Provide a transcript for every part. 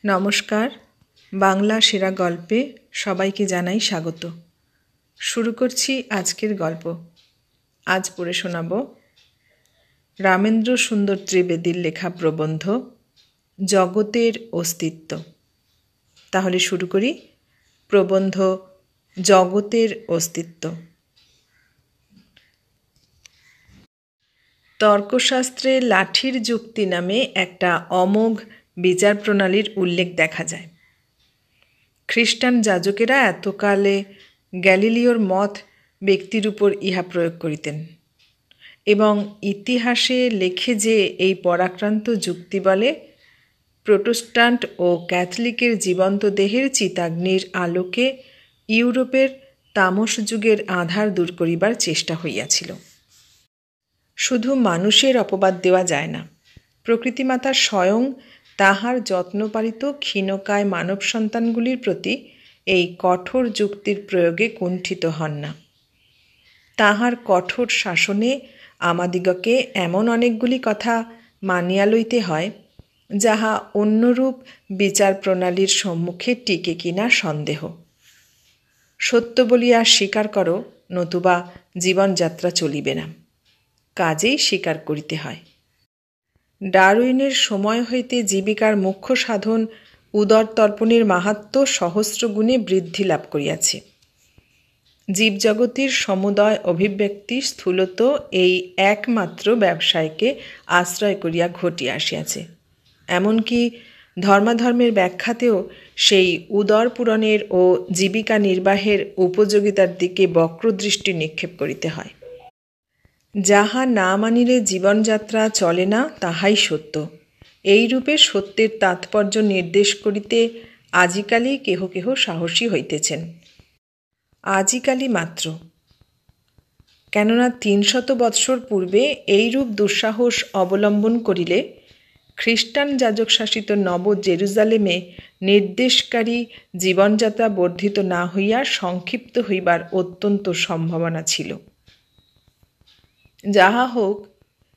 নমস্কার। বাংলা সেরা গল্পে সবাইকে জানাই স্বাগত। শুরু করছি আজকের গল্প। আজ পড়ে শোনাব রামেন্দ্র সুন্দর ত্রিবেদীর লেখা প্রবন্ধ জগতের অস্তিত্ব। তাহলে শুরু করি। প্রবন্ধ জগতের অস্তিত্ব। তর্কশাস্ত্রে লাঠির যুক্তি নামে একটা অমোঘ বিচার প্রণালীর উল্লেখ দেখা যায়। খ্রিস্টান যাজকেরা এতকালে গ্যালিলিওর মত ব্যক্তির উপর ইহা প্রয়োগ করিতেন এবং ইতিহাসে লেখে যে এই পরাক্রান্ত যুক্তি বলে প্রোটেস্ট্যান্ট ও ক্যাথলিকের জীবন্ত দেহের চিতাগ্নির আলোকে ইউরোপের তামস যুগের আঁধার দূর করিবার চেষ্টা হইয়াছিল। শুধু মানুষের অপবাদ দেওয়া যায় না, প্রকৃতিমাতা স্বয়ং তাহার যত্নপালিত ক্ষীণকায় মানব সন্তানগুলির প্রতি এই কঠোর যুক্তির প্রয়োগে কুণ্ঠিত হন না। তাহার কঠোর শাসনে আমাদিগকে এমন অনেকগুলি কথা মানিয়া লইতে হয়, যাহা অন্যরূপ বিচার প্রণালীর সম্মুখে টিকে কিনা সন্দেহ। সত্য বলিয়া স্বীকার করো, নতুবা জীবনযাত্রা চলিবে না। কাজেই স্বীকার করিতে হয়। ডারউইনের সময় হইতে জীবিকার মুখ্য সাধন উদরতর্পণের মাহাত্ম্য সহস্র গুণে বৃদ্ধি লাভ করিয়াছে। জীবজগতের সমুদয় অভিব্যক্তি স্থূলত এই একমাত্র ব্যবসায়কে আশ্রয় করিয়া ঘটিয়া আসিয়াছে। এমনকি ধর্মাধর্মের ব্যাখ্যাতেও সেই উদর পূরণের ও জীবিকা নির্বাহের উপযোগিতার দিকে বক্রদৃষ্টি নিক্ষেপ করিতে হয়। যাহা না মানিলে জীবনযাত্রা চলে না, তাহাই সত্য। এইরূপে সত্যের তাৎপর্য নির্দেশ করিতে আজিকালি কেহ কেহ সাহসী হইতেছেন। আজিকালি মাত্র, কেননা ৩০০ বৎসর পূর্বে এইরূপ দুঃসাহস অবলম্বন করিলে খ্রিস্টান যাজক শাসিত নব জেরুজালেমে নির্দেশকারী জীবনযাত্রা বর্ধিত না হইয়া সংক্ষিপ্ত হইবার অত্যন্ত সম্ভাবনা ছিল। যাহা হোক,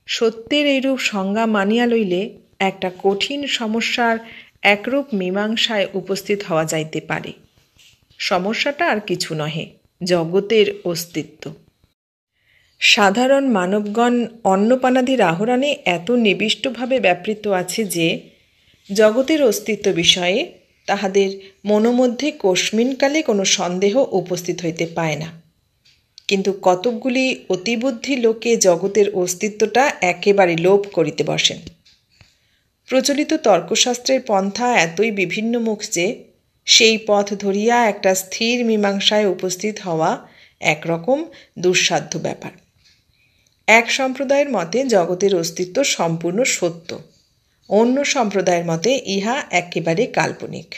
সত্যের এইরূপ সংজ্ঞা মানিয়া লইলে একটা কঠিন সমস্যার একরূপ মীমাংসায় উপস্থিত হওয়া যাইতে পারে। সমস্যাটা আর কিছু নহে, জগতের অস্তিত্ব। সাধারণ মানবগণ অন্নপানাদির আহরণে এত নিবিষ্টভাবে ব্যাপৃত আছে যে জগতের অস্তিত্ব বিষয়ে তাহাদের মনোমধ্যে কস্মিনকালে কোনো সন্দেহ উপস্থিত হইতে পায় না। কিন্তু কতকগুলি অতিবুদ্ধি লোকে জগতের অস্তিত্বটা একেবারে লোপ করিতে বসেন। প্রচলিত তর্কশাস্ত্রের পন্থা এতই বিভিন্ন মুখ যে সেই পথ ধরিয়া একটা স্থির মীমাংসায় উপস্থিত হওয়া একরকম দুঃসাধ্য ব্যাপার। এক সম্প্রদায়ের মতে জগতের অস্তিত্ব সম্পূর্ণ সত্য, অন্য সম্প্রদায়ের মতে ইহা একেবারে কাল্পনিক।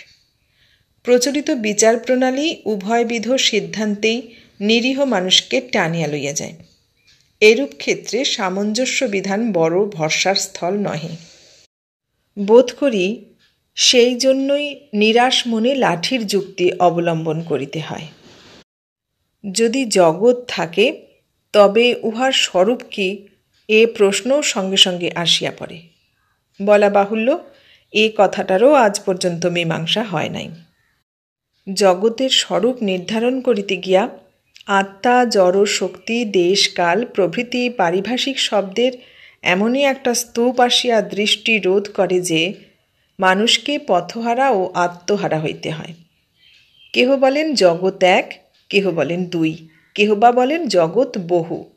প্রচলিত বিচার প্রণালী উভয়বিধ সিদ্ধান্তেই নিরীহ মানুষকে টানিয়া লইয়া যায়। এরূপ ক্ষেত্রে সামঞ্জস্য বিধান বড় ভরসার স্থল নহে। বোধ করি সেই জন্যই নিরাশ মনে লাঠির যুক্তি অবলম্বন করিতে হয়। যদি জগৎ থাকে তবে উহার স্বরূপ কি, এ প্রশ্নও সঙ্গে সঙ্গে আসিয়া পড়ে। বলা বাহুল্য, এ কথাটারও আজ পর্যন্ত মীমাংসা হয় নাই। জগতের স্বরূপ নির্ধারণ করিতে গিয়া আত্মা, জড় শক্তি, দেশ, কাল প্রভৃতি পারিভাষিক শব্দের এমনই একটা স্তূপ আসিয়া দৃষ্টি রোধ করে যে মানুষকে পথহারা ও আত্মহারা হইতে হয়। কেহ বলেন জগৎ এক, কেহ বলেন দুই, কেহ বা বলেন জগৎ বহু,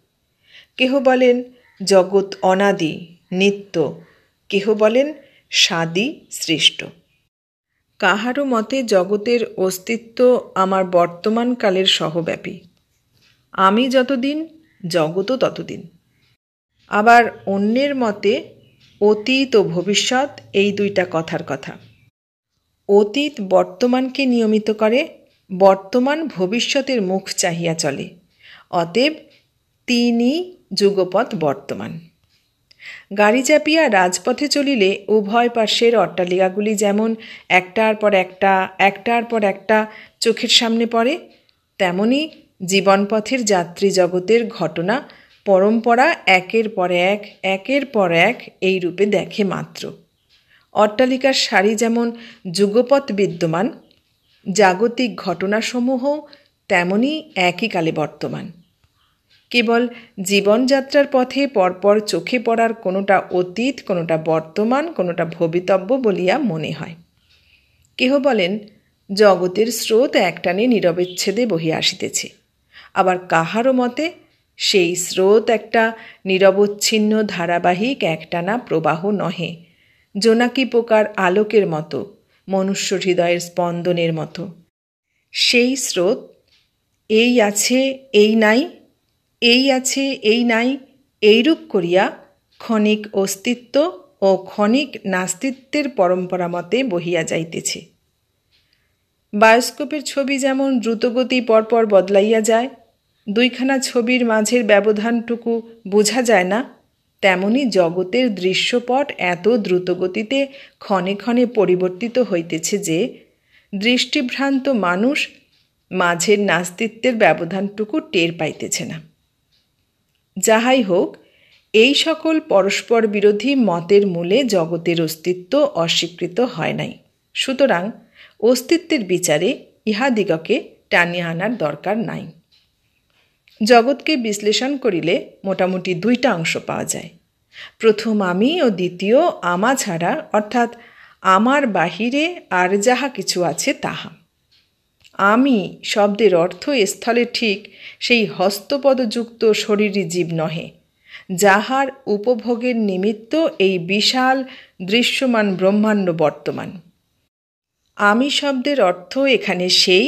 কেহ বলেন জগৎ অনাদি নিত্য, কেহ বলেন সাদি সৃষ্ট। কাহারও মতে জগতের অস্তিত্ব আমার বর্তমান কালের সহব্যাপী। আমি যতদিন, জগৎও ততদিন। আবার অন্যের মতে অতীত ও ভবিষ্যৎ এই দুইটা কথার কথা। অতীত বর্তমানকে নিয়মিত করে, বর্তমান ভবিষ্যতের মুখ চাহিয়া চলে। অতএব তিনই যুগপৎ বর্তমান। গাড়ি চাপিয়া রাজপথে চলিলে উভয় পার্শ্বের অট্টালিকাগুলি যেমন একটার পর একটা চোখের সামনে পড়ে, তেমনি জীবনপথের যাত্রী জগতের ঘটনা পরম্পরা একের পর এক এই রূপে দেখে মাত্র। অট্টালিকার সারি যেমন যুগপৎ বিদ্যমান, জাগতিক ঘটনাসমূহ তেমনি একই কালে বর্তমান। কেবল জীবনযাত্রার পথে পরপর চোখে পড়ার কোনোটা অতীত, কোনোটা বর্তমান, কোনোটা ভবিতব্য বলিয়া মনে হয়। কেহ বলেন জগতের স্রোত একটানে নিরবচ্ছেদে বহিয়া আসিতেছে, আবার কাহারও মতে সেই স্রোত একটা নিরবচ্ছিন্ন ধারাবাহিক একটানা প্রবাহ নহে, জোনাকি পোকার আলোকের মতো, মনুষ্য হৃদয়ের স্পন্দনের মতো। সেই স্রোত এই আছে এই নাই, এই আছে এই নাই, এইরূপ করিয়া ক্ষণিক অস্তিত্ব ও ক্ষণিক নাস্তিত্বের পরম্পরা মতে বহিয়া যাইতেছে। বায়োস্কোপের ছবি যেমন দ্রুতগতি পরপর বদলাইয়া যায়, দুইখানা ছবির মাঝের ব্যবধানটুকু বোঝা যায় না, তেমনি জগতের দৃশ্যপট এত দ্রুতগতিতে ক্ষণে ক্ষণে পরিবর্তিত হইতেছে যে দৃষ্টিভ্রান্ত মানুষ মাঝের নাস্তিত্বের ব্যবধানটুকু টের পাইতেছে না। যাহাই হোক, এই সকল পরস্পর বিরোধী মতের মূলে জগতের অস্তিত্ব অস্বীকৃত হয় নাই। সুতরাং অস্তিত্বের বিচারে ইহাদিগকে টানিয়া আনার দরকার নাই। জগৎকে বিশ্লেষণ করিলে মোটামুটি দুইটা অংশ পাওয়া যায়। প্রথম আমি ও দ্বিতীয় আমা ছাড়া, অর্থাৎ আমার বাহিরে আর যাহা কিছু আছে তাহা। আমি শব্দের অর্থ স্থলে ঠিক সেই হস্তপদযুক্ত শরীরী জীব নহে, যাহার উপভোগের নিমিত্ত এই বিশাল দৃশ্যমান ব্রহ্মাণ্ড বর্তমান। আমি শব্দের অর্থ এখানে সেই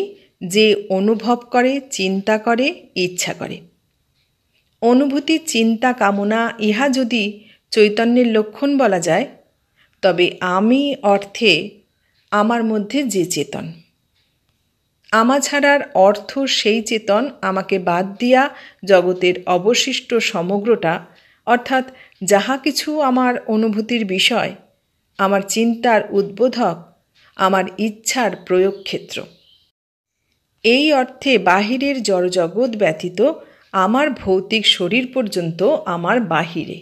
যে অনুভব করে, চিন্তা করে, ইচ্ছা করে। অনুভূতি, চিন্তা, কামনা ইহা যদি চৈতন্যের লক্ষণ বলা যায়, তবে আমি অর্থে আমার মধ্যে যে চেতন। আমা ছাড়ার অর্থ সেই চেতন আমাকে বাদ দিয়া জগতের অবশিষ্ট সমগ্রটা, অর্থাৎ যাহা কিছু আমার অনুভূতির বিষয়, আমার চিন্তার উদ্বোধক, আমার ইচ্ছার প্রয়োগক্ষেত্র। এই অর্থে বাহিরের জড়জগৎ ব্যতীত আমার ভৌতিক শরীর পর্যন্ত আমার বাহিরে।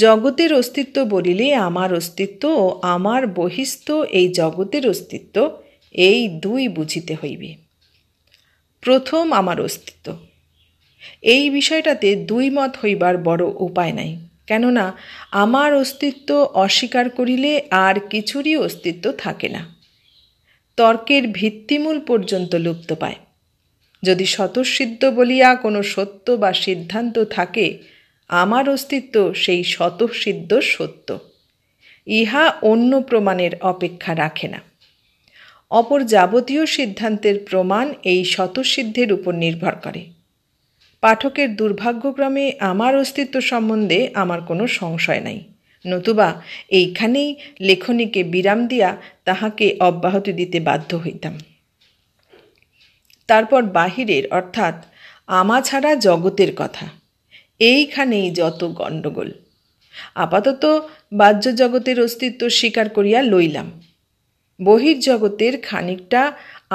জগতের অস্তিত্ব বলিলে আমার অস্তিত্ব ও আমার বহিস্থ এই জগতের অস্তিত্ব, এই দুই বুঝিতে হইবে। প্রথম আমার অস্তিত্ব, এই বিষয়টাতে দুই মত হইবার বড় উপায় নাই, কেননা আমার অস্তিত্ব অস্বীকার করিলে আর কিছুরই অস্তিত্ব থাকে না, তর্কের ভিত্তিমূল পর্যন্ত লুপ্ত পায়। যদি স্বতঃসিদ্ধ বলিয়া কোনো সত্য বা সিদ্ধান্ত থাকে, আমার অস্তিত্ব সেই স্বতঃসিদ্ধ সত্য, ইহা অন্য প্রমাণের অপেক্ষা রাখে না। অপর যাবতীয় সিদ্ধান্তের প্রমাণ এই স্বতঃসিদ্ধের উপর নির্ভর করে। পাঠকের দুর্ভাগ্যক্রমে আমার অস্তিত্ব সম্বন্ধে আমার কোনো সংশয় নাই, নতুবা এইখানেই লেখনীকে বিরাম দিয়া তাহাকে অব্যাহতি দিতে বাধ্য হইতাম। তারপর বাহিরের, অর্থাৎ আমা ছাড়া জগতের কথা, এইখানেই যত গণ্ডগোল। আপাতত বাহ্য জগতের অস্তিত্ব স্বীকার করিয়া লইলাম। বহির্জগতের খানিকটা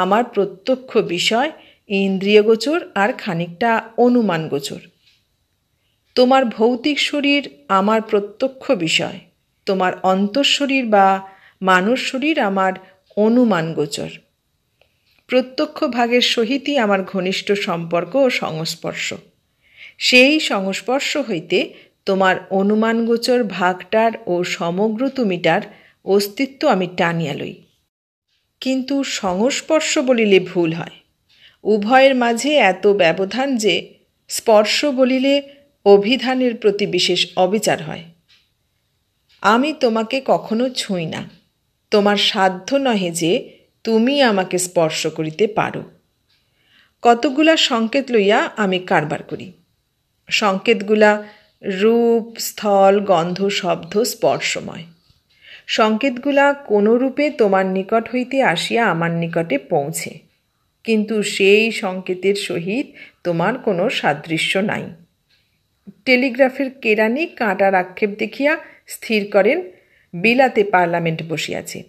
আমার প্রত্যক্ষ বিষয়, ইন্দ্রিয়গোচর, আর খানিকটা অনুমানগোচর। তোমার ভৌতিক শরীর আমার প্রত্যক্ষ বিষয়, তোমার অন্তঃশরীর বা মানস শরীর আমার অনুমানগোচর। প্রত্যক্ষ ভাগের সহিতই আমার ঘনিষ্ঠ সম্পর্ক ও সংস্পর্শ। সেই সংস্পর্শ হইতে তোমার অনুমানগোচর ভাগটার ও সমগ্র তুমিটার অস্তিত্ব আমি টানিয়া লই। কিন্তু সংস্পর্শ বলিলে ভুল হয়। উভয়ের মাঝে এত ব্যবধান যে স্পর্শ বলিলে অভিধানের প্রতি বিশেষ অবিচার হয়। আমি তোমাকে কখনো ছুঁই না, তোমার সাধ্য নহে যে তুমি আমাকে স্পর্শ করিতে পারো। কতগুলা সংকেত লইয়া আমি কারবার করি। সংকেতগুলা রূপ, স্থল, গন্ধ, শব্দ, স্পর্শময়। সংকেতগুলা কোনো রূপে তোমার নিকট হইতে আসিয়া আমার নিকটে পৌঁছে, কিন্তু সেই সংকেতের সহিত তোমার কোনো সাদৃশ্য নাই। টেলিগ্রাফের কেরানি কাঁটার আক্ষেপ দেখিয়া স্থির করেন বিলাতে পার্লামেন্ট বসিয়াছে।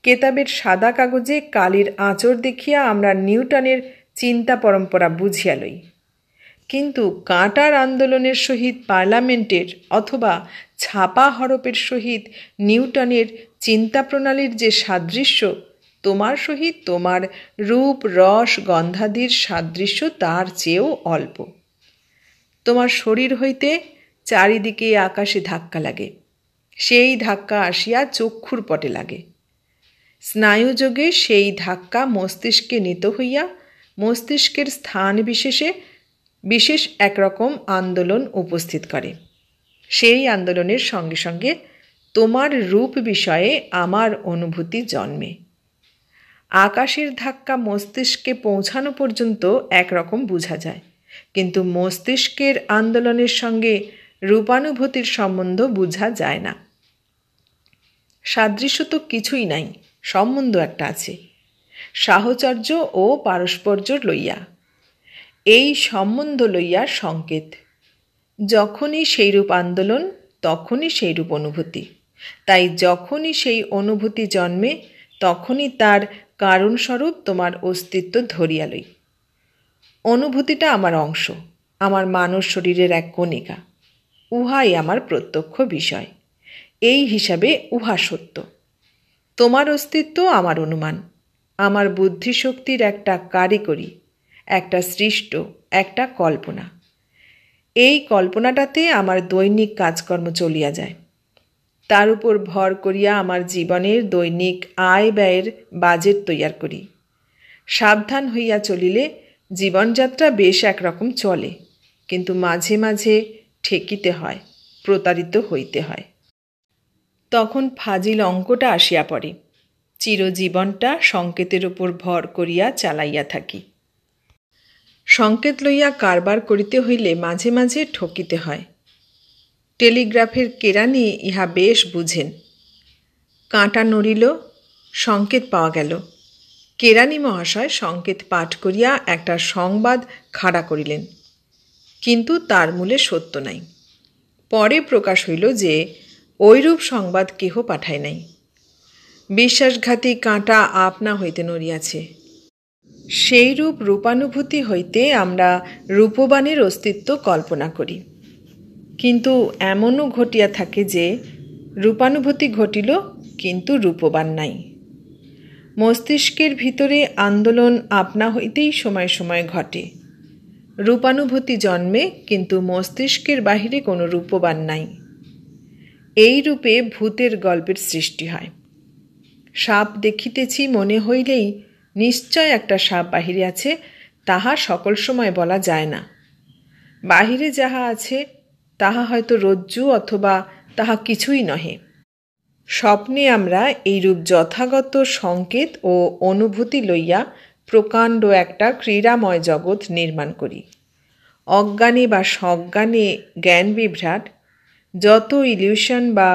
কেতাবের সাদা কাগজে কালির আঁচড় দেখিয়া আমরা নিউটনের চিন্তা পরম্পরা বুঝিয়া লই, কিন্তু কাঁটার আন্দোলনের সহিত পার্লামেন্টের অথবা ছাপা হরপের সহিত নিউটনের চিন্তা প্রণালীর যে সাদৃশ্য, তোমার সহিত তোমার রূপ রস গন্ধাদির সাদৃশ্য তার চেয়েও অল্প। তোমার শরীর হইতে চারিদিকে আকাশে ধাক্কা লাগে, সেই ধাক্কা আসিয়া চক্ষুর পটে লাগে। স্নায়ুযোগে সেই ধাক্কা মস্তিষ্কে নীত হইয়া মস্তিষ্কের স্থান বিশেষে বিশেষ একরকম আন্দোলন উপস্থিত করে। সেই আন্দোলনের সঙ্গে সঙ্গে তোমার রূপ বিষয়ে আমার অনুভূতি জন্মে। আকাশের ধাক্কা মস্তিষ্কে পৌঁছানো পর্যন্ত একরকম বোঝা যায়, কিন্তু মস্তিষ্কের আন্দোলনের সঙ্গে রূপানুভূতির সম্বন্ধ বোঝা যায় না। সাদৃশ্য তো কিছুই নাই, সম্বন্ধ একটা আছে, সাহচর্য ও পারস্পর্য লইয়া। এই সম্বন্ধ লইয়া সংকেত। যখনই সেইরূপ আন্দোলন, তখনই সেইরূপ অনুভূতি। তাই যখনই সেই অনুভূতি জন্মে, তখনই তার কারণস্বরূপ তোমার অস্তিত্ব ধরিয়া লই। অনুভূতিটা আমার অংশ, আমার মানব শরীরের এক কণিকা। উহাই আমার প্রত্যক্ষ বিষয়। এই হিসাবে উহা সত্য। তোমার অস্তিত্ব আমার অনুমান, আমার বুদ্ধিশক্তির একটা কারিগরি, একটা সৃষ্ট, একটা কল্পনা। এই কল্পনাটাতে আমার দৈনিক কাজকর্ম চলিয়া যায়। তার উপর ভর করিয়া আমার জীবনের দৈনিক আয় ব্যয়ের বাজেট তৈয়ার করি। সাবধান হইয়া চলিলে জীবনযাত্রা বেশ একরকম চলে, কিন্তু মাঝে মাঝে ঠেকিতে হয়, প্রতারিত হইতে হয়। তখন ফাজিল অঙ্কটা আসিয়া পড়ে। চিরজীবনটা সংকেতের উপর ভর করিয়া চালাইয়া থাকি। সংকেত লইয়া কারবার করিতে হইলে মাঝে মাঝে ঠকিতে হয়। টেলিগ্রাফের কেরানি ইহা বেশ বুঝেন। কাঁটা নড়িল, সংকেত পাওয়া গেল। কেরানি মহাশয় সংকেত পাঠ করিয়া একটা সংবাদ খাড়া করিলেন, কিন্তু তার মূলে সত্য নাই। পরে প্রকাশ হইল যে ঐরূপ সংবাদ কেহ পাঠায় নাই। বিশ্বাসঘাতী কাঁটা আপনা হইতে নড়িয়াছে। সেইরূপ রূপানুভূতি হইতে আমরা রূপবানের অস্তিত্ব কল্পনা করি, কিন্তু এমনও ঘটিয়া থাকে যে রূপানুভূতি ঘটিল, কিন্তু রূপবান নাই। মস্তিষ্কের ভিতরে আন্দোলন আপনা হইতেই সময় সময় ঘটে। রূপানুভূতি জন্মে, কিন্তু মস্তিষ্কের বাহিরে কোনো রূপবান নাই। এই রূপে ভূতের গল্পের সৃষ্টি হয়। সাপ দেখিতেছি মনে হইলেই নিশ্চয় একটা সাপ বাহিরে আছে, তাহা সকল সময় বলা যায় না। বাহিরে যাহা আছে তাহা হয়তো রজ্জু, অথবা তাহা কিছুই নহে। স্বপ্নে আমরা এইরূপ যথাগত সংকেত ও অনুভূতি লইয়া প্রকাণ্ড একটা ক্রীড়াময় জগৎ নির্মাণ করি। অজ্ঞানে বা সজ্ঞানে জ্ঞান বিভ্রাট যত ইলিউশন বা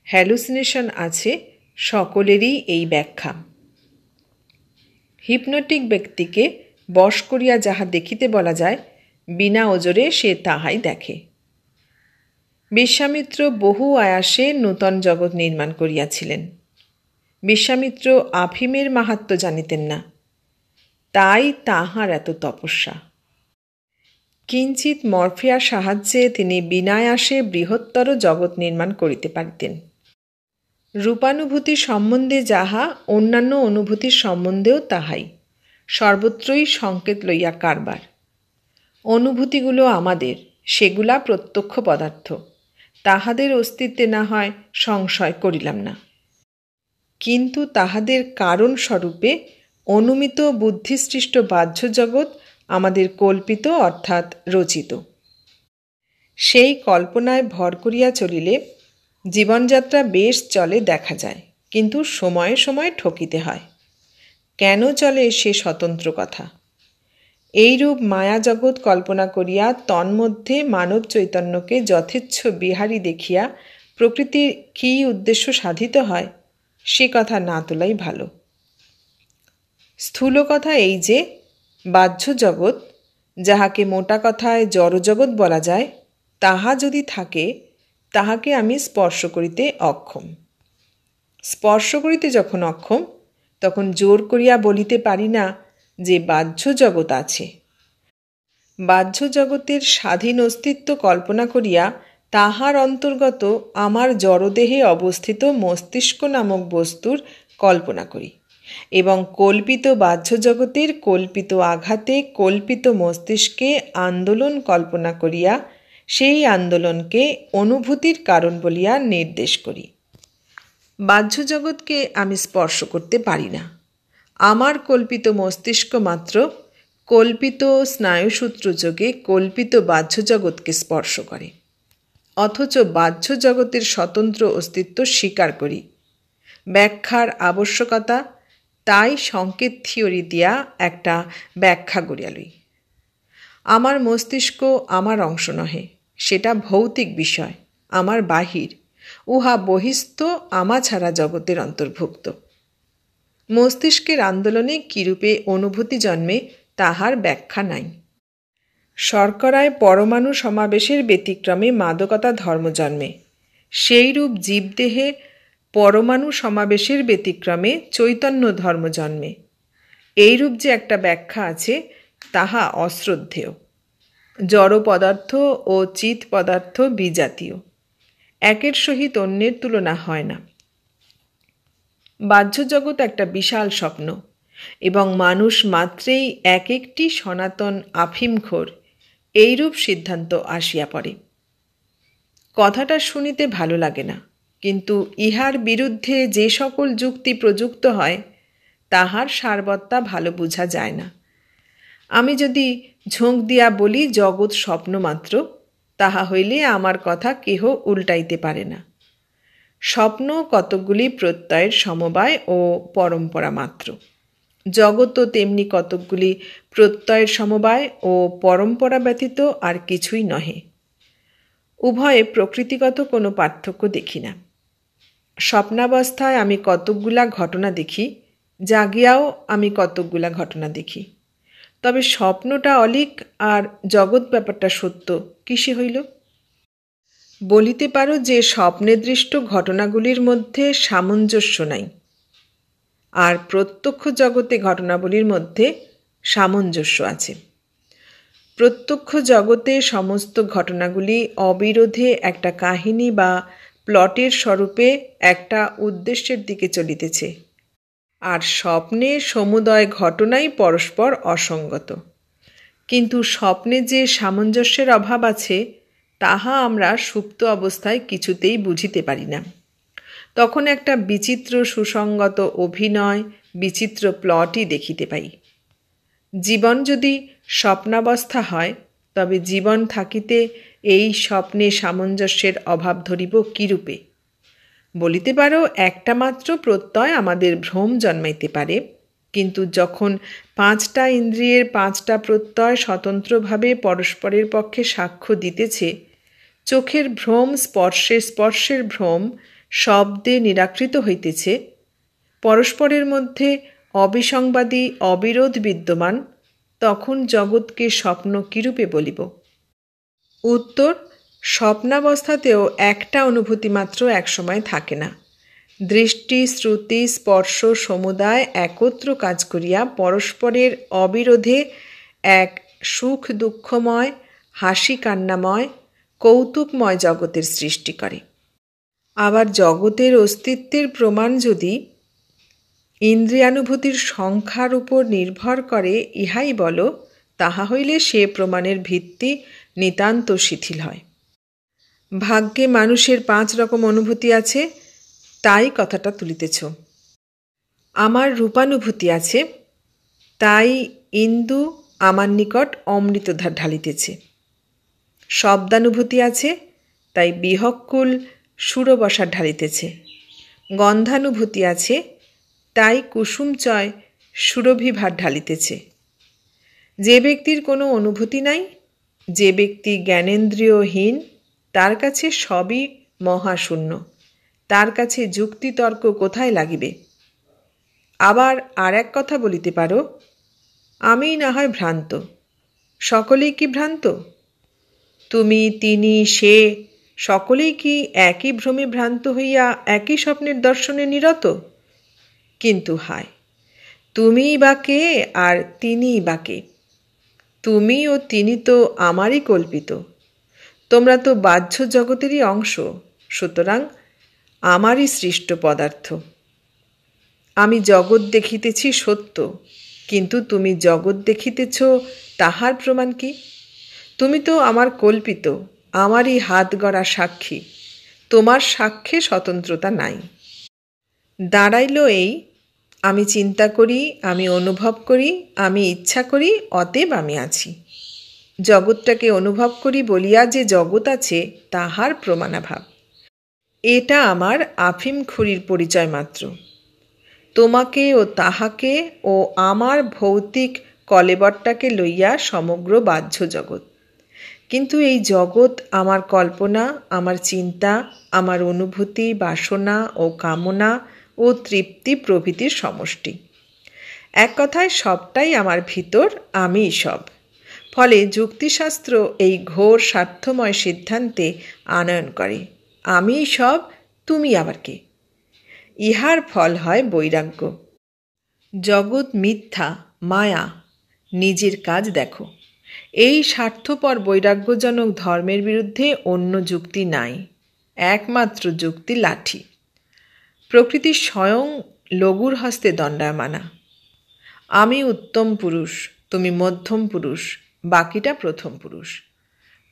হ্যালুসিনেশন আছে, সকলেরই এই ব্যাখ্যা। হিপনোটিক ব্যক্তিকে বশ করিয়া যাহা দেখিতে বলা যায়, বিনা ওজরে সে তাহাই দেখে। বিশ্বামিত্র বহু আয়াসে নূতন জগৎ নির্মাণ করিয়াছিলেন। বিশ্বামিত্র আফিমের মাহাত্ম্য জানিতেন না, তাই তাহার এত তপস্যা। কিঞ্চিত মরফিয়ার সাহায্যে তিনি বিনায়াসে বৃহত্তর জগৎ নির্মাণ করিতে পারিতেন। রূপানুভূতি সম্বন্ধে যাহা, অন্যান্য অনুভূতির সম্বন্ধেও তাহাই। সর্বত্রই সংকেত লইয়া কারবার। অনুভূতিগুলো আমাদের, সেগুলা প্রত্যক্ষ পদার্থ। তাহাদের অস্তিত্বে না হয় সংশয় করিলাম না, কিন্তু তাহাদের কারণ স্বরূপে অনুমিত বুদ্ধিসৃষ্ট বাহ্য জগৎ আমাদের কল্পিত, অর্থাৎ রচিত। সেই কল্পনায় ভর করিয়া চলিলে জীবনযাত্রা বেশ চলে দেখা যায়, কিন্তু সময়ে সময়ে ঠকিতে হয়। কেন চলে সে স্বতন্ত্র কথা। এইরূপ মায়াজগৎ কল্পনা করিয়া তন্মধ্যে মানব চৈতন্যকে যথেচ্ছ বিহারী দেখিয়া প্রকৃতির কী উদ্দেশ্য সাধিত হয়, সে কথা না তোলাই ভালো। স্থূল কথা এই যে বাহ্য জগৎ, যাহাকে মোটা কথায় জড়জগৎ বলা যায়, তাহা যদি থাকে, তাহাকে আমি স্পর্শ করিতে অক্ষম। স্পর্শ করিতে যখন অক্ষম, তখন জোর করিয়া বলিতে পারি না যে বাহ্য জগৎ আছে। বাহ্য জগতের স্বাধীন অস্তিত্ব কল্পনা করিয়া তাহার অন্তর্গত আমার জড়দেহে অবস্থিত মস্তিষ্ক নামক বস্তুর কল্পনা করি এবং কল্পিত বাহ্য জগতের কল্পিত আঘাতে কল্পিত মস্তিষ্কে আন্দোলন কল্পনা করিয়া সেই আন্দোলনকে অনুভূতির কারণ বলিয়া নির্দেশ করি। বাহ্য জগৎকে আমি স্পর্শ করতে পারি না। আমার কল্পিত মস্তিষ্ক মাত্র কল্পিত স্নায়ুসূত্র যোগে কল্পিত বাহ্য জগৎকে স্পর্শ করে, অথচ বাহ্য জগতের স্বতন্ত্র অস্তিত্ব স্বীকার করি। ব্যাখ্যার আবশ্যকতা, তাই সংকেত থিওরি দিয়া একটা ব্যাখ্যা গড়িয়া লই। আমার মস্তিষ্ক আমার অংশ নহে, সেটা ভৌতিক বিষয়, আমার বাহির, উহা বহিস্থ আমা ছাড়া জগতের অন্তর্ভুক্ত। মস্তিষ্কের আন্দোলনে কিরূপে অনুভূতি জন্মে তাহার ব্যাখ্যা নাই। শর্করায় পরমাণু সমাবেশের ব্যতিক্রমে মাদকতা ধর্ম জন্মে, সেইরূপ জীবদেহে পরমাণু সমাবেশের ব্যতিক্রমে চৈতন্য ধর্ম জন্মে। এইরূপ যে একটা ব্যাখ্যা আছে তাহা অশ্রদ্ধেয়। জড় পদার্থ ও চিৎ পদার্থ বিজাতীয়, একের সহিত অন্যের তুলনা হয় না। বাহ্য জগৎ একটা বিশাল স্বপ্ন এবং মানুষ মাত্রেই এক একটি সনাতন আফিমখোর, এইরূপ সিদ্ধান্ত আসিয়া পড়ে। কথাটা শুনিতে ভালো লাগে না, কিন্তু ইহার বিরুদ্ধে যে সকল যুক্তি প্রযুক্ত হয় তাহার সারবত্তা ভালো বোঝা যায় না। আমি যদি ঝোঁক দিয়া বলি জগৎ স্বপ্ন মাত্র, তাহা হইলে আমার কথা কেহ উল্টাইতে পারে না। স্বপ্ন কতকগুলি প্রত্যয়ের সমবায় ও পরম্পরা মাত্র। জগৎও তেমনি কতকগুলি প্রত্যয়ের সমবায় ও পরম্পরা ব্যতীত আর কিছুই নহে। উভয়ে প্রকৃতিগত কোনো পার্থক্য দেখি না। স্বপ্নাবস্থায় আমি কতকগুলা ঘটনা দেখি, জাগিয়াও আমি কতকগুলা ঘটনা দেখি। তবে স্বপ্নটা অলীক আর জগৎ ব্যাপারটা সত্য কিসে হইল? বলিতে পারো যে স্বপ্নে দৃষ্ট ঘটনাগুলির মধ্যে সামঞ্জস্য নাই, আর প্রত্যক্ষ জগতে ঘটনাবলীর মধ্যে সামঞ্জস্য আছে। প্রত্যক্ষ জগতে সমস্ত ঘটনাগুলি অবিরোধে একটা কাহিনী বা প্লটের স্বরূপে একটা উদ্দেশ্যের দিকে চলিতেছে, আর স্বপ্নে সমুদয় ঘটনাই পরস্পর অসঙ্গত। কিন্তু স্বপ্নে যে সামঞ্জস্যের অভাব আছে তাহা আমরা সুপ্ত অবস্থায় কিছুতেই বুঝিতে পারি না। তখন একটা বিচিত্র সুসঙ্গত অভিনয়, বিচিত্র প্লটই দেখিতে পাই। জীবন যদি স্বপ্নাবস্থা হয়, তবে জীবন থাকিতে এই স্বপ্নে সামঞ্জস্যের অভাব ধরিব কিরূপে? বলিতে পারো একটা মাত্র প্রত্যয় আমাদের ভ্রম জন্মাইতে পারে, কিন্তু যখন 5টা ইন্দ্রিয়ের 5টা প্রত্যয় স্বতন্ত্রভাবে পরস্পরের পক্ষে সাক্ষ্য দিতেছে, চোখের ভ্রম স্পর্শে, স্পর্শের ভ্রম শব্দে নিরাকৃত হইতেছে, পরস্পরের মধ্যে অবিসংবাদী অবিরোধ বিদ্যমান, তখন জগৎকে স্বপ্ন কিরূপে বলিব? উত্তর, স্বপ্নাবস্থাতেও একটা অনুভূতি মাত্র একসময় থাকে না। দৃষ্টি, শ্রুতি, স্পর্শ সমুদায় একত্র কাজ করিয়া পরস্পরের অবিরোধে এক সুখ দুঃখময়, হাসি কান্নাময়, কৌতুকময় জগতের সৃষ্টি করে। আবার জগতের অস্তিত্বের প্রমাণ যদি ইন্দ্রিয়ানুভূতির সংখ্যার উপর নির্ভর করে ইহাই বলো, তাহা হইলে সে প্রমাণের ভিত্তি নিতান্ত শিথিল হয়। ভাগ্যে মানুষের 5 রকম অনুভূতি আছে, তাই কথাটা তুলিতেছ। আমার রূপানুভূতি আছে, তাই ইন্দু আমার নিকট অমৃতধার ঢালিতেছে। শব্দানুভূতি আছে, তাই বিহকুল সুরবসার ঢালিতেছে। গন্ধানুভূতি আছে, তাই কুসুমচয় সুরভিভার ঢালিতেছে। যে ব্যক্তির কোনো অনুভূতি নাই, যে ব্যক্তি জ্ঞানেন্দ্রিয়হীন, তার কাছে সবই মহাশূন্য, তার কাছে যুক্তিতর্ক কোথায় লাগিবে? আবার আর এক কথা বলিতে পারো, আমিই না হয় ভ্রান্ত, সকলেই কি ভ্রান্ত? তুমি, তিনি, সে সকলেই কি একই ভ্রমে ভ্রান্ত হইয়া একই স্বপ্নের দর্শনে নিরত? কিন্তু হায়, তুমিই বা কে আর তিনিই বা কে? তুমি ও তিনি তো আমারই কল্পিত। তোমরা তো বাহ্য জগতেরই অংশ, সুতরাং আমারই সৃষ্ট পদার্থ। আমি জগৎ দেখিতেছি সত্য, কিন্তু তুমি জগৎ দেখিতেছ তাহার প্রমাণ কি? তুমি তো আমার কল্পিত, আমারই হাত গড়া সাক্ষী। তোমার সাক্ষ্যে স্বতন্ত্রতা নাই। দাঁড়াইল এই, আমি চিন্তা করি, আমি অনুভব করি, আমি ইচ্ছা করি, অতএব আমি আছি। জগৎটাকে অনুভব করি বলিয়া যে জগৎ আছে তাহার প্রমাণাভাব। এটা আমার আফিম খুরির পরিচয় মাত্র। তোমাকে ও তাহাকে ও আমার ভৌতিক কলেবরটাকে লইয়া সমগ্র বাহ্য জগৎ। কিন্তু এই জগৎ আমার কল্পনা, আমার চিন্তা, আমার অনুভূতি, বাসনা ও কামনা ও তৃপ্তি প্রভৃতির সমষ্টি। এক কথায় সবটাই আমার ভিতর, আমিই সব। ফলে যুক্তিশাস্ত্র এই ঘোর স্বার্থময় সিদ্ধান্তে আনয়ন করে, আমিই সব, তুমি আবার কে? ইহার ফল হয় বৈরাগ্য। জগৎ মিথ্যা, মায়া, নিজের কাজ দেখো। এই স্বার্থপর বৈরাগ্যজনক ধর্মের বিরুদ্ধে অন্য যুক্তি নাই, একমাত্র যুক্তি লাঠি। প্রকৃতি স্বয়ং লঘুর হস্তে দণ্ডায়মানা। আমি উত্তম পুরুষ, তুমি মধ্যম পুরুষ, বাকিটা প্রথম পুরুষ।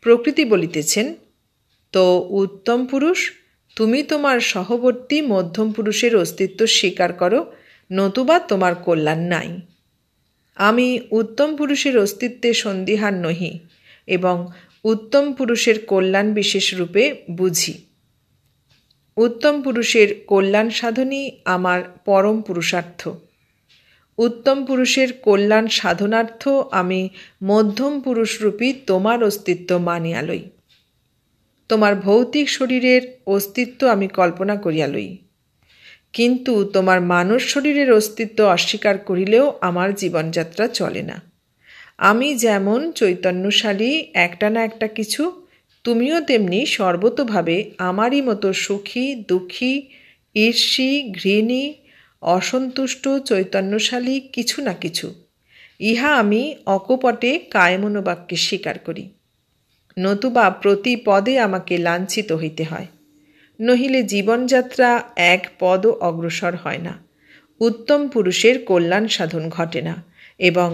প্রকৃতি বলিতেছেন, তো উত্তম পুরুষ, তুমি তোমার সহবর্তী মধ্যম পুরুষের অস্তিত্ব স্বীকার করো, নতুবা তোমার কল্যাণ নাই। আমি উত্তম পুরুষের অস্তিত্বে সন্দিহান নহি এবং উত্তম পুরুষের কল্যাণ বিশেষ রূপে বুঝি। উত্তম পুরুষের কল্যাণ সাধনই আমার পরম পুরুষার্থ। উত্তম পুরুষের কল্যাণ সাধনার্থ আমি মধ্যম পুরুষরূপী তোমার অস্তিত্ব মানিয়া লই। তোমার ভৌতিক শরীরের অস্তিত্ব আমি কল্পনা করিয়া লই, কিন্তু তোমার মানব শরীরের অস্তিত্ব অস্বীকার করিলেও আমার জীবনযাত্রা চলে না। আমি যেমন চৈতন্যশালী একটা না একটা কিছু, তুমিও তেমনি সর্বতোভাবে আমারই মতো সুখী, দুঃখী, ঈর্ষী, ঘৃণী, অসন্তুষ্ট, চৈতন্যশালী কিছু না কিছু। ইহা আমি অকপটে কায়মনোবাক্যে স্বীকার করি, নতুবা প্রতি পদে আমাকে লাঞ্ছিত হইতে হয়। নহিলে জীবনযাত্রা এক পদও অগ্রসর হয় না, উত্তম পুরুষের কল্যাণ সাধন ঘটে না, এবং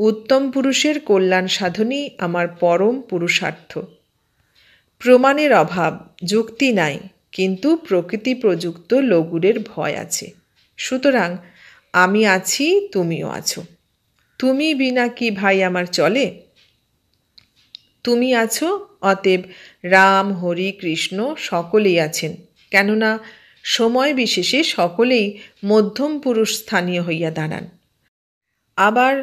উত্তম পুরুষের কল্যাণ সাধনই আমার পরম পুরুষার্থ। প্রমাণের অভাব, যুক্তি নাই, কিন্তু প্রকৃতি প্রযুক্ত লঘুরের ভয় আছে। সুতরাং আমি আছি, তুমিও আছো। তুমি বিনা কি ভাই আমার চলে? তুমি আছো, অতএব রাম, হরি, কৃষ্ণ সকলেই আছেন, কেননা সময় বিশেষে সকলেই মধ্যম পুরুষ স্থানীয় হইয়া দাঁড়ান। আবার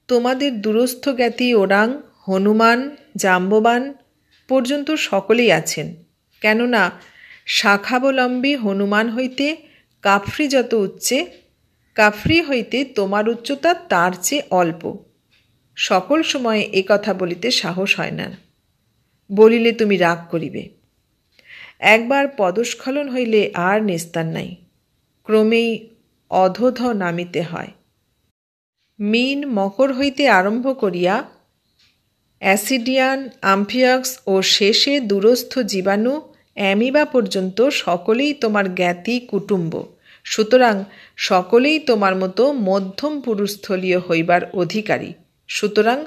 তোমাদের দূরস্থ জ্ঞাতি ওরাং, হনুমান, জাম্ববান পর্যন্ত সকলেই আছেন, কেননা শাখাবলম্বী হনুমান হইতে কাফরি যত উচ্চে, কাফরি হইতে তোমার উচ্চতা তার চেয়ে অল্প। সকল সময়ে কথা বলিতে সাহস হয় না, বলিলে তুমি রাগ করিবে। একবার পদস্খলন হইলে আর নিস্তার নাই, ক্রমেই অধোধ নামিতে হয়। মিন, মকর হইতে আরম্ভ করিয়া অ্যাসিডিয়ান, আম্ফিয়াক্স ও শেষে দূরস্থ জীবাণু, অ্যামিবা পর্যন্ত সকলেই তোমার জ্ঞাতি কুটুম্ব। সুতরাং সকলেই তোমার মতো মধ্যম পুরুষস্থলীয় হইবার অধিকারী। সুতরাং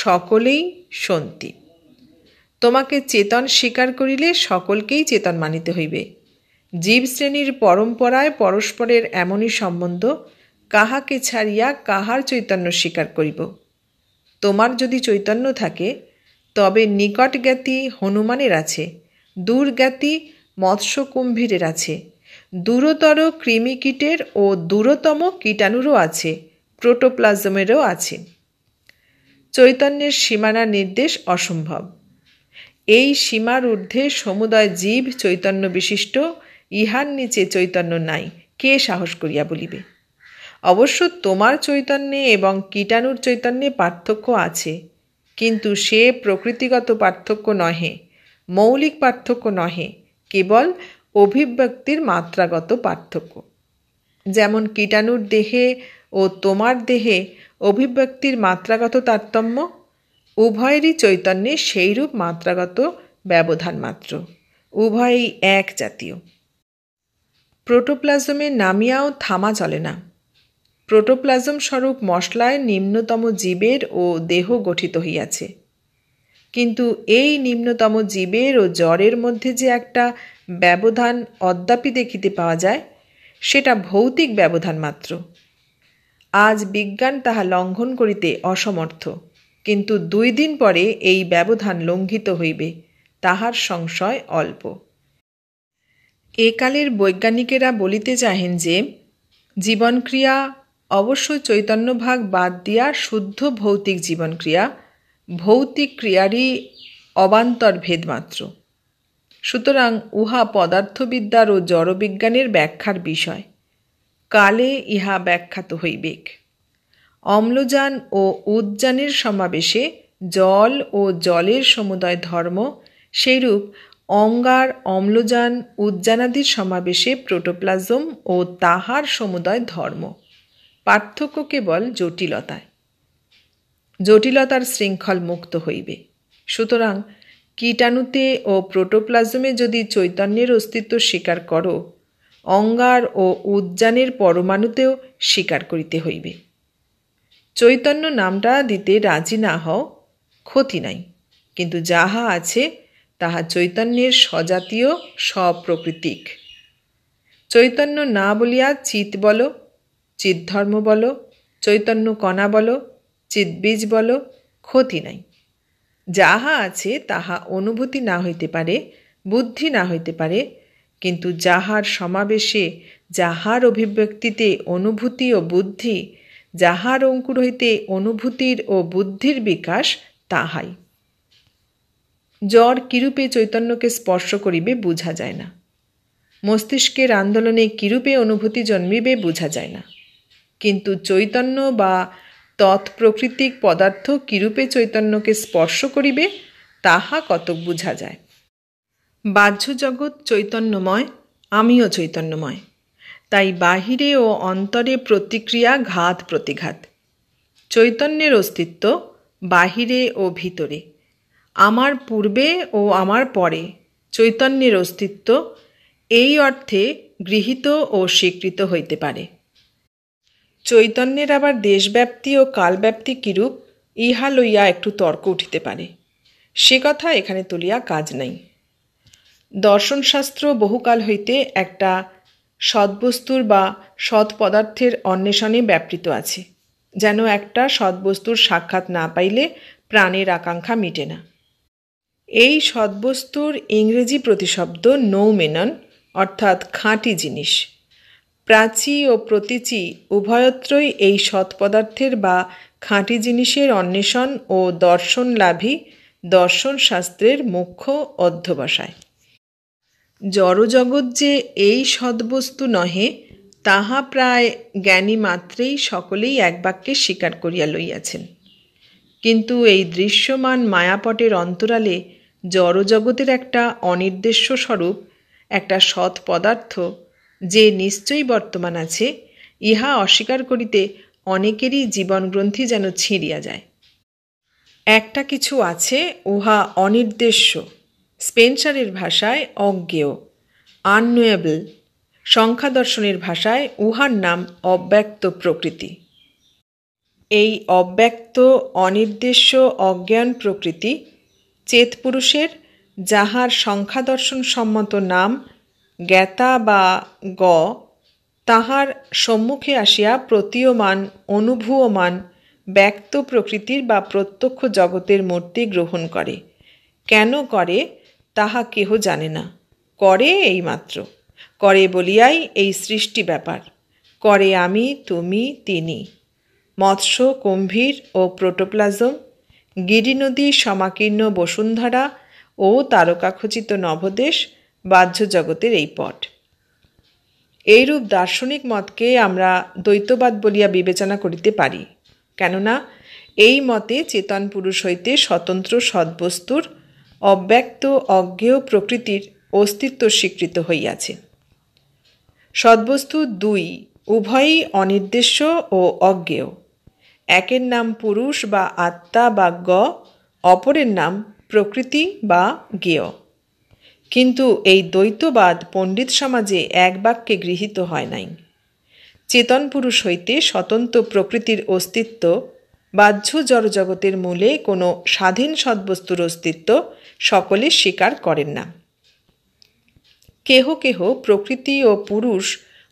সকলেই সন্তি। তোমাকে চেতন স্বীকার করিলে সকলকেই চেতন মানিতে হইবে। জীবশ্রেণীর পরম্পরায় পরস্পরের এমনই সম্বন্ধ, কাহাকে ছাড়িয়া কাহার চৈতন্য স্বীকার করিব? তোমার যদি চৈতন্য থাকে, তবে নিকটজ্ঞাতি হনুমানের আছে, দূরজ্ঞাতি মৎস্য কুম্ভীরের আছে, দূরতর কৃমিকীটের ও দূরতম কীটাণুরও আছে, প্রোটোপ্লাজমেরও আছে। চৈতন্যের সীমানা নির্দেশ অসম্ভব। এই সীমার ঊর্ধ্বে সমুদয় জীব চৈতন্য বিশিষ্ট, ইহার নিচে চৈতন্য নাই, কে সাহস করিয়া বলিবে? অবশ্য তোমার চৈতন্যে এবং কীটাণুর চৈতন্যে পার্থক্য আছে, কিন্তু সে প্রকৃতিগত পার্থক্য নহে, মৌলিক পার্থক্য নহে, কেবল অভিব্যক্তির মাত্রাগত পার্থক্য। যেমন কীটাণুর দেহে ও তোমার দেহে অভিব্যক্তির মাত্রাগত তারতম্য, উভয়েরই চৈতন্যে সেইরূপ মাত্রাগত ব্যবধান মাত্র, উভয়ই এক জাতীয়। প্রোটোপ্লাজমে নামিয়াও থামা চলে না। প্রোটোপ্লাজম স্বরূপ মশলায় নিম্নতম জীবের ও দেহ গঠিত হইয়াছে, কিন্তু এই নিম্নতম জীবের ও জড়ের মধ্যে যে একটা ব্যবধান অদ্যাপি দেখিতে পাওয়া যায়, সেটা ভৌতিক ব্যবধান মাত্র। আজ বিজ্ঞান তাহা লঙ্ঘন করিতে অসমর্থ, কিন্তু 2 দিন পরে এই ব্যবধান লঙ্ঘিত হইবে, তাহার সংশয় অল্প। একালের বৈজ্ঞানিকেরা বলিতে চাহেন যে জীবনক্রিয়া অবশ্য চৈতন্যভাগ বাদ দিয়া শুদ্ধ ভৌতিক জীবনক্রিয়া, ভৌতিক ক্রিয়ারই অবান্তর ভেদ মাত্র। সুতরাং উহা পদার্থবিদ্যার ও জড়বিজ্ঞানের ব্যাখ্যার বিষয়। কালে ইহা ব্যাখ্যাত হইবেক। অম্লজান ও উদজানের সমাবেশে জল ও জলের সমুদয় ধর্ম, সেইরূপ অঙ্গার, অম্লজান, উদজানাদির সমাবেশে প্রোটোপ্লাজম ও তাহার সমুদয় ধর্ম। পার্থক্য কেবল জটিলতায়। জটিলতার শৃঙ্খল মুক্ত হইবে। সুতরাং কীটাণুতে ও প্রোটোপ্লাজমে যদি চৈতন্যের অস্তিত্ব স্বীকার করো, অঙ্গার ও উদজানের পরমাণুতেও স্বীকার করিতে হইবে। চৈতন্য নামটা দিতে রাজি না হও, ক্ষতি নাই, কিন্তু যাহা আছে তাহা চৈতন্যের স্বজাতীয়, স্বপ্রকৃতিক। চৈতন্য না বলিয়া চিৎ বলো, চিৎধর্ম বলো, চৈতন্য কণা বলো, চিৎবীজ বলো, ক্ষতি নাই। যাহা আছে তাহা অনুভূতি না হইতে পারে, বুদ্ধি না হইতে পারে, কিন্তু যাহার সমাবেশে, যাহার অভিব্যক্তিতে অনুভূতি ও বুদ্ধি, যাহার অঙ্কুর হইতে অনুভূতির ও বুদ্ধির বিকাশ, তাহাই। জ্বর কিরূপে চৈতন্যকে স্পর্শ করিবে বুঝা যায় না। মস্তিষ্কের আন্দোলনে কিরূপে অনুভূতি জন্মিবে বুঝা যায় না, কিন্তু চৈতন্য বা তৎপ্রকৃতিক পদার্থ কিরূপে চৈতন্যকে স্পর্শ করিবে তাহা কতক বুঝা যায়। বাহ্য জগৎ চৈতন্যময়, আমিও চৈতন্যময়, তাই বাহিরে ও অন্তরে প্রতিক্রিয়া, ঘাত প্রতিঘাত। চৈতন্যের অস্তিত্ব বাহিরে ও ভিতরে, আমার পূর্বে ও আমার পরে। চৈতন্যের অস্তিত্ব এই অর্থে গৃহীত ও স্বীকৃত হইতে পারে। চৈতন্যের আবার দেশব্যাপ্তি ও কালব্যাপ্তি কিরূপ, ইহা লইয়া একটু তর্ক উঠিতে পারে। সে কথা এখানে তুলিয়া কাজ নাই। দর্শনশাস্ত্র বহুকাল হইতে একটা সদ্বস্তুর বা সৎ পদার্থের অন্বেষণে ব্যাপৃত আছে, যেন একটা সদ্বস্তুর সাক্ষাৎ না পাইলে প্রাণের আকাঙ্ক্ষা মিটে না। এই সদ্বস্তুর ইংরেজি প্রতিশব্দ নৌমেনন, অর্থাৎ খাঁটি জিনিস। প্রাচী ও প্রতীচী উভয়ত্রই এই সৎ পদার্থের বা খাঁটি জিনিসের অন্বেষণ ও দর্শন লাভই দর্শনশাস্ত্রের মুখ্য অধ্যবসায়। জড়জগৎ যে এই সদ্বস্তু নহে, তাহা প্রায় জ্ঞানী মাত্রেই সকলেই এক বাক্যে স্বীকার করিয়া লইয়াছেন। কিন্তু এই দৃশ্যমান মায়াপটের অন্তরালে জড়জগতের একটা অনির্দেশ্য স্বরূপ, একটা সৎ পদার্থ যে নিশ্চয়ই বর্তমান আছে, ইহা অস্বীকার করিতে অনেকেরই জীবনগ্রন্থি যেন ছিঁড়িয়া যায়। একটা কিছু আছে, উহা অনির্দেশ্য, স্পেন্সারের ভাষায় অজ্ঞেয়, আননোয়েবল। সংখ্যাদর্শনের ভাষায় উহার নাম অব্যক্ত প্রকৃতি। এই অব্যক্ত, অনির্দেশ্য, অজ্ঞান প্রকৃতি চেতপুরুষের, যাহার সংখ্যাদর্শন সম্মত নাম জ্ঞাতা বা গ, তাহার সম্মুখে আসিয়া প্রতীয়মান, অনুভূয়মান ব্যক্ত প্রকৃতির বা প্রত্যক্ষ জগতের মূর্তি গ্রহণ করে। কেন করে তাহা কেহ জানে না, করে এইমাত্র। করে বলিয়াই এই সৃষ্টি ব্যাপার। করে আমি, তুমি, তিনি, মৎস্য, কুম্ভীর ও প্রোটোপ্লাজম, গিরিনদী সমাকীর্ণ বসুন্ধরা ও তারকাখচিত নভোদেশ, বাহ্য জগতের এই পট। এইরূপ দার্শনিক মতকে আমরা দ্বৈতবাদ বলিয়া বিবেচনা করিতে পারি, কেননা এই মতে চেতন পুরুষ হইতে স্বতন্ত্র সদ্বস্তুর, অব্যক্ত অজ্ঞেয় প্রকৃতির অস্তিত্ব স্বীকৃত হইয়াছে। সদ্বস্তু 2, উভয়ই অনির্দেশ্য ও অজ্ঞেয়। একের নাম পুরুষ বা আত্মা বা গ, অপরের নাম প্রকৃতি বা জ্ঞেয়। কিন্তু এই দ্বৈতবাদ পণ্ডিত সমাজে এক বাক্যে গৃহীত হয় নাই। চেতন পুরুষ হইতে স্বতন্ত্র প্রকৃতির অস্তিত্ব, বাহ্য জড়জগতের মূলে কোনো স্বাধীন সদ্বস্তুর অস্তিত্ব সকলে স্বীকার করেন না। কেহ কেহ প্রকৃতি ও পুরুষ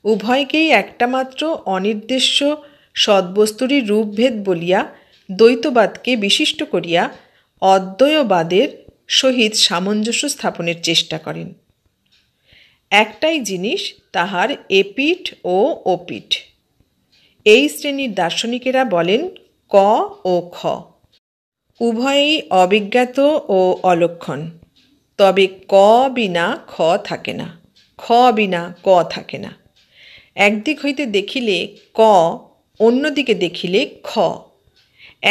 উভয়কেই একটা মাত্র অনির্দেশ্য সদ্বস্তুরই রূপভেদ বলিয়া দ্বৈতবাদকে বিশিষ্ট করিয়া অদ্বয়বাদের সহিত সামঞ্জস্য স্থাপনের চেষ্টা করেন। একটাই জিনিস, তাহার এপিঠ ও ওপিঠ। এই শ্রেণীর দার্শনিকেরা বলেন ক ও খ উভয়েই অবিজ্ঞাত ও অলক্ষণ। তবে ক বিনা খ থাকে না, খ বিনা ক থাকে না। একদিক হইতে দেখিলে ক, অন্যদিকে দেখিলে খ।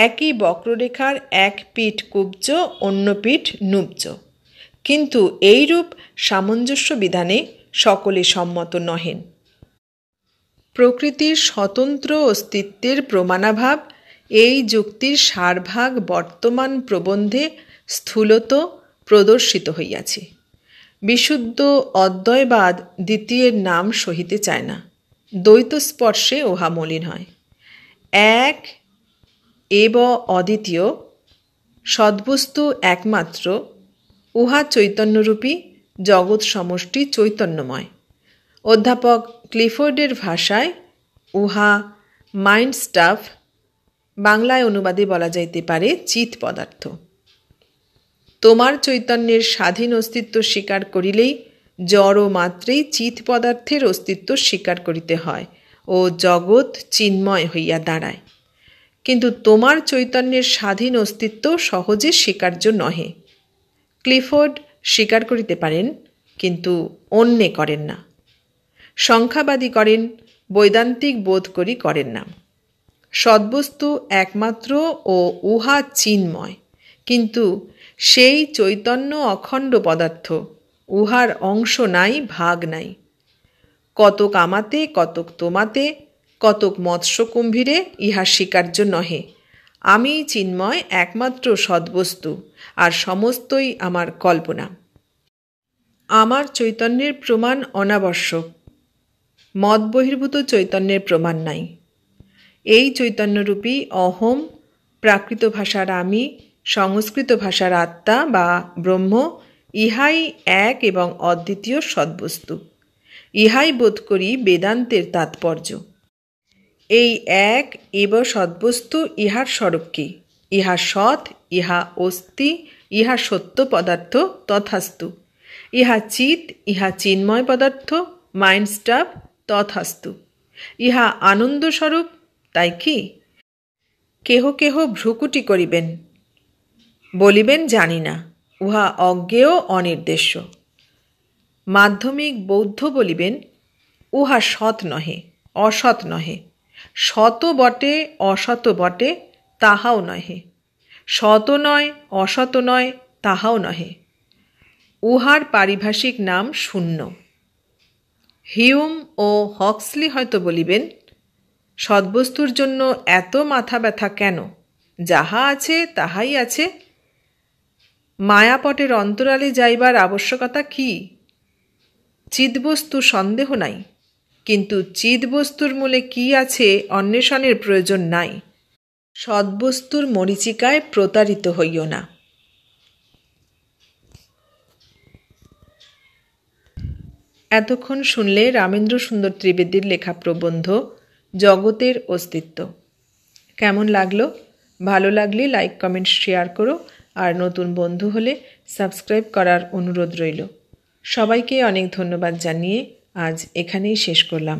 একই বক্ররেখার এক পিঠ কুব্জ, অন্য পিঠ নুব্জ। কিন্তু এইরূপ সামঞ্জস্য বিধানে সকলে সম্মত নহেন। প্রকৃতির স্বতন্ত্র অস্তিত্বের প্রমাণাভাব এই যুক্তির সারভাগ বর্তমান প্রবন্ধে স্থূলত প্রদর্শিত হইয়াছে। বিশুদ্ধ অদ্বয়বাদ দ্বিতীয়ের নাম সহিতে চায় না। দ্বৈত স্পর্শে উহা মলিন হয়। এক এব অদ্বিতীয়, সদ্বস্তু একমাত্র, উহা চৈতন্যরূপী, জগৎ সমষ্টি চৈতন্যময়। অধ্যাপক ক্লিফোর্ডের ভাষায় উহা মাইন্ড স্টাফ, বাংলায় অনুবাদে বলা যাইতে পারে চিৎ পদার্থ। তোমার চৈতন্যের স্বাধীন অস্তিত্ব স্বীকার করিলেই জড় মাত্রেই চিৎ পদার্থের অস্তিত্ব স্বীকার করিতে হয় ও জগৎ চিন্ময় হইয়া দাঁড়ায়। কিন্তু তোমার চৈতন্যের স্বাধীন অস্তিত্ব সহজে স্বীকার্য নহে। ক্লিফোর্ড স্বীকার করিতে পারেন, কিন্তু অন্যে করেন না। সংখ্যাবাদী করেন, বৈদান্তিক বোধ করি করেন না। সদ্বস্তু একমাত্র ও উহা চিন্ময়, কিন্তু সেই চৈতন্য অখণ্ড পদার্থ, উহার অংশ নাই, ভাগ নাই। কতক আমাতে, কতক তোমাতে, কতক মৎস্য কুম্ভীরে ইহা স্বীকার্য নহে। আমি চিন্ময়, একমাত্র সদ্বস্তু, আর সমস্তই আমার কল্পনা। আমার চৈতন্যের প্রমাণ অনাবশ্যক। মত বহির্ভূত চৈতন্যের প্রমাণ নাই। এই চৈতন্যরূপী অহম, প্রাকৃত ভাষার আমি, সংস্কৃত ভাষার আত্মা বা ব্রহ্ম, ইহাই এক এবং অদ্বিতীয় সদ্বস্তু। ইহাই বোধ করি বেদান্তের তাৎপর্য। এই এক এব সদ্বস্তু, ইহার স্বরূপ কি? ইহা সৎ, ইহা অস্তি, ইহা সত্য পদার্থ, তথাস্তু। ইহা চিৎ, ইহা চিন্ময় পদার্থ, মাইন্ড স্টাফ, তথাস্তু। ইহা আনন্দস্বরূপ, তাই কি? কেহ কেহ ভ্রুকুটি করিবেন, বলিবেন জানি না, উহা অজ্ঞেয়, অনির্দেশ্য। মাধ্যমিক বৌদ্ধ বলিবেন উহা সৎ নহে, অসৎ নহে। সৎ বটে, অসৎ বটে, তাহাও নহে। সৎ নয়, অসৎ নয়, তাহাও নহে। উহার পারিভাষিক নাম শূন্য। হিউম ও হক্সলি হয়তো বলিবেন, সদ্বস্তুর জন্য এত মাথা ব্যথা কেন? যাহা আছে তাহাই আছে। মায়াপটের অন্তরালে যাইবার আবশ্যকতা কি? চিদ্বস্তু সন্দেহ নাই, কিন্তু চিদ্বস্তুর মূলে কি আছে অন্বেষণের প্রয়োজন নাই। সদ্বস্তুর মরীচিকায় প্রতারিত হইও না। এতক্ষণ শুনলে রামেন্দ্র সুন্দর ত্রিবেদীর লেখা প্রবন্ধ জগতের অস্তিত্ব। কেমন লাগলো? ভালো লাগলে লাইক, কমেন্ট, শেয়ার করো। আর নতুন বন্ধু হলে সাবস্ক্রাইব করার অনুরোধ রইল। সবাইকে অনেক ধন্যবাদ জানিয়ে আজ এখানেই শেষ করলাম।